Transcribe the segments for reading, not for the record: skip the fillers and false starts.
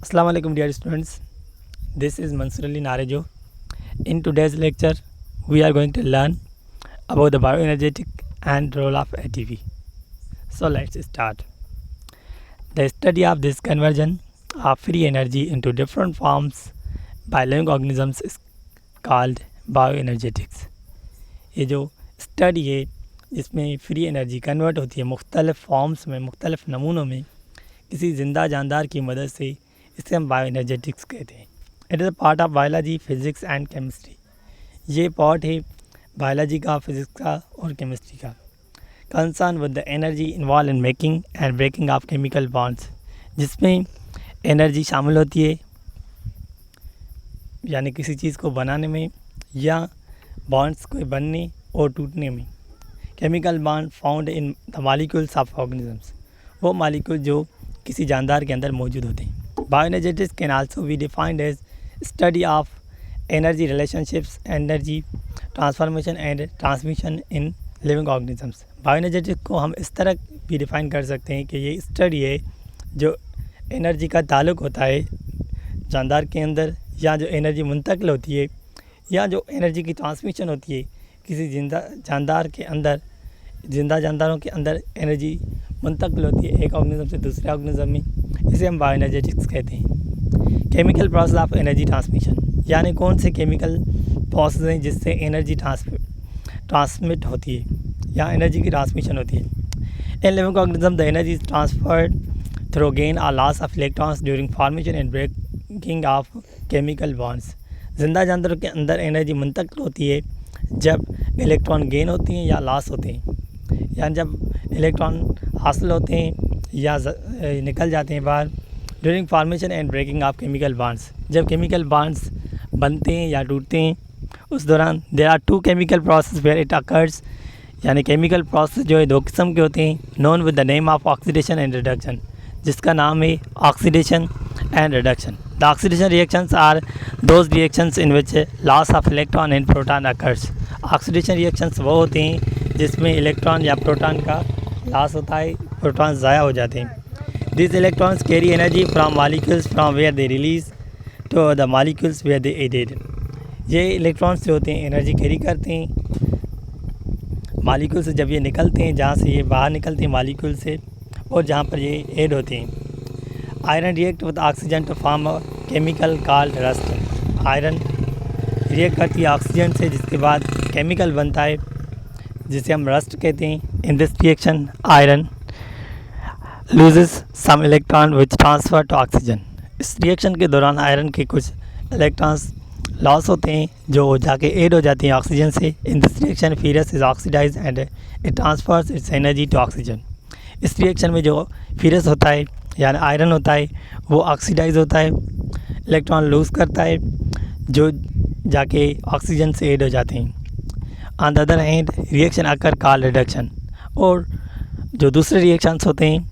Assalamu alaikum dear students. This is Mansur Ali Narejo. In today's lecture, we are going to learn about the bioenergetic and role of ATP. So let's start. The study of this conversion of free energy into different forms by living organisms is called bioenergetics. ये जो study है जिसमें free energy convert होती है मुख्तलिफ़ forms में, मुख्तलिफ़ नमूनों में किसी ज़िंदा जानदार की मदद से, इसे हम बायोएनर्जेटिक्स कहते हैं. It is a part of biology, physics and chemistry. ये पार्ट है बायोलॉजी का, फिज़िक्स का और केमिस्ट्री का. Concern with the energy involve in making and breaking of chemical bonds, जिसमें एनर्जी शामिल होती है यानी किसी चीज़ को बनाने में या बॉन्ड्स को बनने और टूटने में. Chemical bond found in the molecules of organisms, वो मॉलिक्यूल जो किसी जानदार के अंदर मौजूद होते हैं. Bioenergetics can also be defined as study of energy relationships, energy transformation and transmission in living organisms. Bioenergetics को हम इस तरह भी डिफ़ाइन कर सकते हैं कि ये स्टडी है जो एनर्जी का ताल्लुक होता है जानदार के अंदर, या जो एनर्जी मुंतकिल होती है, या जो एनर्जी की ट्रांसमिशन होती है किसी जानदार के अंदर, जिंदा जानदारों के अंदर एनर्जी मुंतकिल होती है एक ऑर्गेनिज्म से दूसरे ऑर्गेनिज्म में. इसे हम बायोएनर्जेटिक्स कहते हैं. Chemical process of energy transmission, यानी कौन से केमिकल प्रोसेस हैं जिससे एनर्जी ट्रांसमिट होती है या एनर्जी की ट्रांसमिशन होती है. In living organism the energy is transferred through gain और loss of electrons during formation and breaking of chemical bonds. जिंदा जानदारों के अंदर एनर्जी मुंतकिल होती है जब इलेक्ट्रॉन गेन होती हैं या लॉस होते हैं, यानी जब इलेक्ट्रॉन हासिल होते हैं या निकल जाते हैं बाहर. During formation and breaking of chemical bonds, जब केमिकल बॉन्ड्स बनते हैं या टूटते हैं उस दौरान there are two chemical process where it occurs, यानी केमिकल प्रोसेस जो है दो किस्म के होते हैं. Known with the name of oxidation and reduction, जिसका नाम है oxidation and reduction. The oxidation reactions are those reactions in which loss of electron and proton occurs. Oxidation reactions वो होते हैं जिसमें इलेक्ट्रॉन या प्रोटॉन का लॉस होता है, प्रोटॉन ज़ाया हो जाते हैं. This electrons carry energy from molecules from where they release to the molecules where they added. ये इलेक्ट्रॉन्स जो होते हैं एनर्जी कैरी करते हैं मॉलिक्यूल से, जब ये निकलते हैं जहाँ से ये बाहर निकलते हैं मॉलिक्यूल से और जहाँ पर ये ऐड होते हैं. Iron react with oxygen to form a chemical called rust. Iron react करती है ऑक्सीजन से, जिसके बाद केमिकल बनता है जिसे हम रस्ट कहते हैं. In this reaction iron loses some electron which transfer to oxygen. इस रिएक्शन के दौरान आयरन के कुछ इलेक्ट्रॉन्स लॉस होते हैं जो जाके ऐड हो जाती हैं ऑक्सीजन से. In this reaction ferrous is oxidise and it transfers its energy to oxygen. इस रिएक्शन में जो फेरस होता है यानी आयरन होता है वो ऑक्सीडाइज होता है, इलेक्ट्रॉन लूज़ करता है जो जाके ऑक्सीजन से ऐड हो जाते हैं. On the other hand reaction occur called reduction, और जो दूसरे रिएक्शंस होते हैं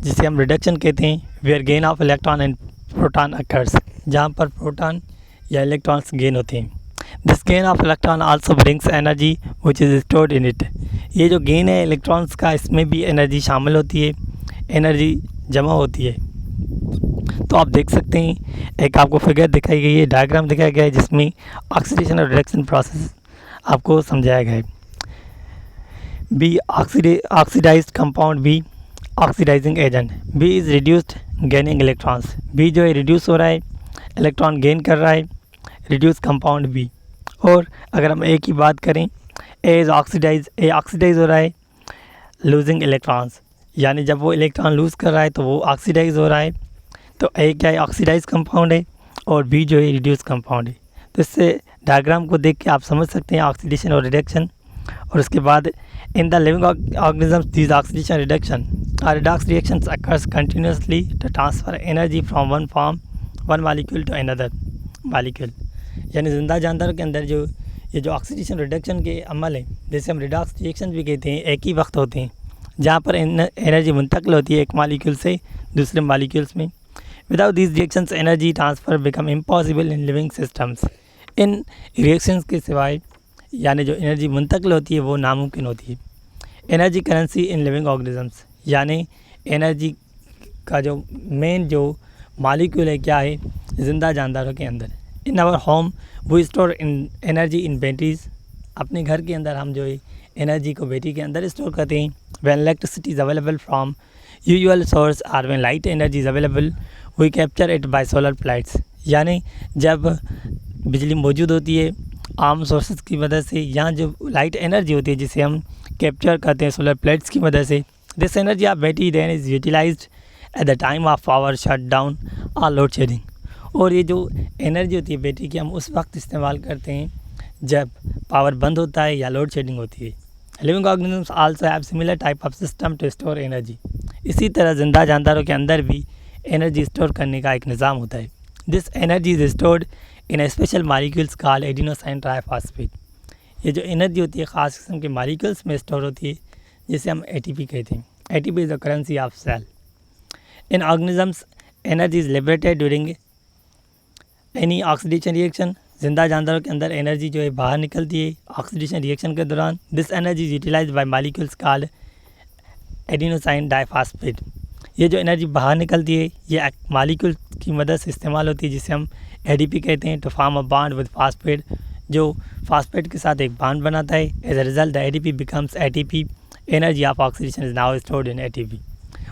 जिसे हम रिडक्शन कहते हैं where gain of electron and proton occurs, जहाँ पर प्रोटॉन या इलेक्ट्रॉन्स गेन होते हैं. This gain of electron also brings energy which is stored in it. ये जो गेन है इलेक्ट्रॉन्स का, इसमें भी एनर्जी शामिल होती है, एनर्जी जमा होती है. तो आप देख सकते हैं एक आपको फिगर दिखाई गई है, डायग्राम दिखाया गया है जिसमें ऑक्सीडेशन और रिडक्शन प्रोसेस आपको समझाया गया है. B oxidised compound, B oxidising agent. B is reduced gaining electrons. B जो है रिड्यूस हो रहा है, इलेक्ट्रॉन गेन कर रहा है, रिड्यूस कंपाउंड बी. और अगर हम ए की बात करें, A is oxidise, A oxidise हो रहा है, लूजिंग इलेक्ट्रॉन्स, यानी जब वो इलेक्ट्रॉन लूज़ कर रहा है तो वो ऑक्सीडाइज हो रहा है. तो ए क्या है, ऑक्सीडाइज कंपाउंड है, और बी जो है रिड्यूस कंपाउंड है. तो इससे डायग्राम को देख के आप समझ सकते हैं ऑक्सीडेशन और रिडक्शन. और उसके बाद in the living organisms this oxidation reduction और redox reactions occurs continuously to transfer energy from one molecule to another molecule. यानी जिंदा जानदारों के अंदर जो ये जो ऑक्सीडेशन रिडक्शन के अमल है, जैसे हम रिडॉक्स रिएक्शन भी कहते हैं, एक ही वक्त होते हैं जहाँ पर एनर्जी मुंतकिल होती है एक मॉलिक्यूल से दूसरे मॉलिक्यूल्स में. Without these reactions energy transfer become impossible in living systems. In reactions के सिवाय यानी जो एनर्जी मुंतकिल होती है वो नामुमकिन होती है. Energy currency in living organisms, यानी एनर्जी का जो मेन जो मालिक्यूल है क्या है ज़िंदा जानदारों के अंदर। In our home we store in energy in batteries, अपने घर के अंदर हम जो है एनर्जी को बैटरी के अंदर स्टोर करते हैं। When electricity is available from usual source or when light energy is available we capture it by solar plates, यानी जब बिजली मौजूद होती है आम सोर्सेज की मदद से, यहाँ जो लाइट एनर्जी होती है जिसे हम कैप्चर करते हैं सोलर प्लेट्स की मदद से, this energy of battery then is utilised at the time of power shut down और लोड शेडिंग। और ये जो एनर्जी होती है बैटरी की हम उस वक्त इस्तेमाल करते हैं जब पावर बंद होता है या लोड शेडिंग होती है। Living organisms also have similar type of system to store energy, इसी तरह जिंदा जानदारों के अंदर भी एनर्जी स्टोर करने का एक निज़ाम होता है। This energy is stored in special molecules called adenosine triphosphate, ये जो एनर्जी होती है ख़ास किस्म के मालिक्यूल्स में स्टोर होती है जिसे हम एटीपी कहते हैं। ATP is the currency of cell. In organisms energy is liberated during any oxidation reaction, जिंदा जानदारों के अंदर एनर्जी जो है बाहर निकलती है ऑक्सीडेशन रिएक्शन के दौरान। This energy is utilised by molecules called adenosine diphosphate, ये जो एनर्जी बाहर निकलती है ये मालिक्यूल की मदद से इस्तेमाल होती है जिसे हम एडीपी कहते हैं। To form a bond with phosphate, जो फास्फेट के साथ एक बॉन्ड बनाता है। As a result the ADP becomes ATP, energy of oxidation is now stored in ATP.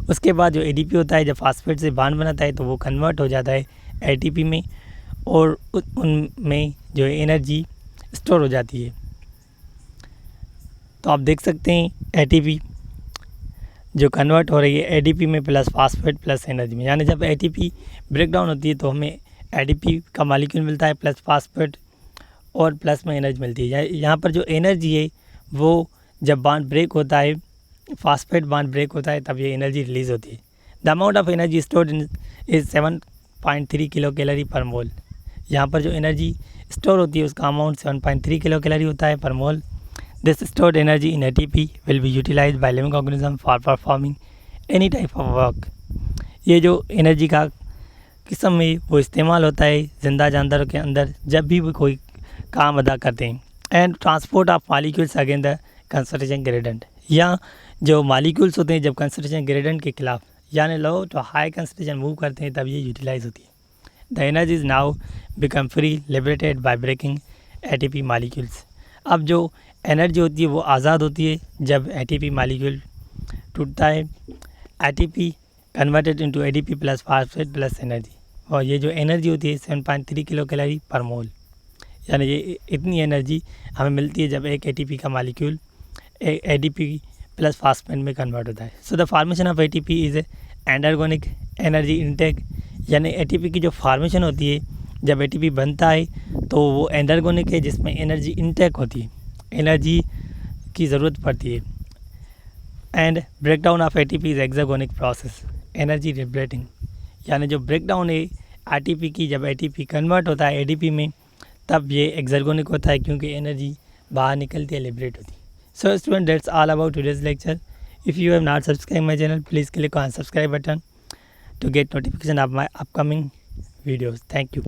उसके बाद जो एडीपी होता है जब फास्फेट से बॉन्ड बनाता है तो वो कन्वर्ट हो जाता है एटीपी में और उनमें जो एनर्जी स्टोर हो जाती है। तो आप देख सकते हैं एटीपी जो कन्वर्ट हो रही है एडीपी में प्लस फास्फेट प्लस एनर्जी में, यानी जब एटीपी ब्रेक डाउन होती है तो हमें एडीपी का मॉलिक्यूल मिलता है प्लस फास्फेट और प्लस में एनर्जी मिलती है। यहाँ पर जो एनर्जी है वो जब बॉन्ड ब्रेक होता है फास्फेट बॉन्ड ब्रेक होता है तब ये एनर्जी रिलीज़ होती है। The amount of energy stored is 7.3 kilo calorie पर मोल, यहाँ पर जो एनर्जी स्टोर होती है उसका अमाउंट 7.3 किलो कैलोरी होता है per mole. This stored energy in ATP will be utilised by living organism for performing any type of work, ये जो एनर्जी का किस्म में वो इस्तेमाल होता है जिंदा जानदारों के अंदर जब भी वो कोई काम अदा करते हैं। And transport of molecules against the concentration gradient, या जो मालिक्यूल्स होते हैं जब कंसंट्रेशन ग्रेडेंट के खिलाफ यानी लो तो हाई कंसंट्रेशन मूव करते हैं तब ये यूटिलाइज होती है। The energy is now become free liberated by breaking ATP molecules, अब जो एनर्जी होती है वो आज़ाद होती है जब एटीपी मालिक्यूल टूटता है। ATP converted into ADP plus phosphate plus energy, और ये जो एनर्जी होती है 7.3 किलो कैलोरी पर मोल, यानी ये इतनी एनर्जी हमें मिलती है जब एक एटीपी का मालिक्यूल एडीपी प्लस फास्फेट में कन्वर्ट होता है। So the formation of ATP is endergonic energy intake, यानी एटीपी की जो फॉर्मेशन होती है जब एटीपी बनता है तो वो एंडरगोनिक है जिसमें एनर्जी इनटेक होती है, एनर्जी की ज़रूरत पड़ती है। And break down of ATP is exergonic process, energy liberating, यानी जो ब्रेक डाउन है एटीपी की जब एटीपी कन्वर्ट होता है एडीपी में तब ये एक्सागोनिक होता है क्योंकि एनर्जी बाहर निकलती है, लिबरेट होती है। So student that's all about today's lecture. If you have not subscribe my channel please click on subscribe button to get notification of my upcoming videos. Thank you.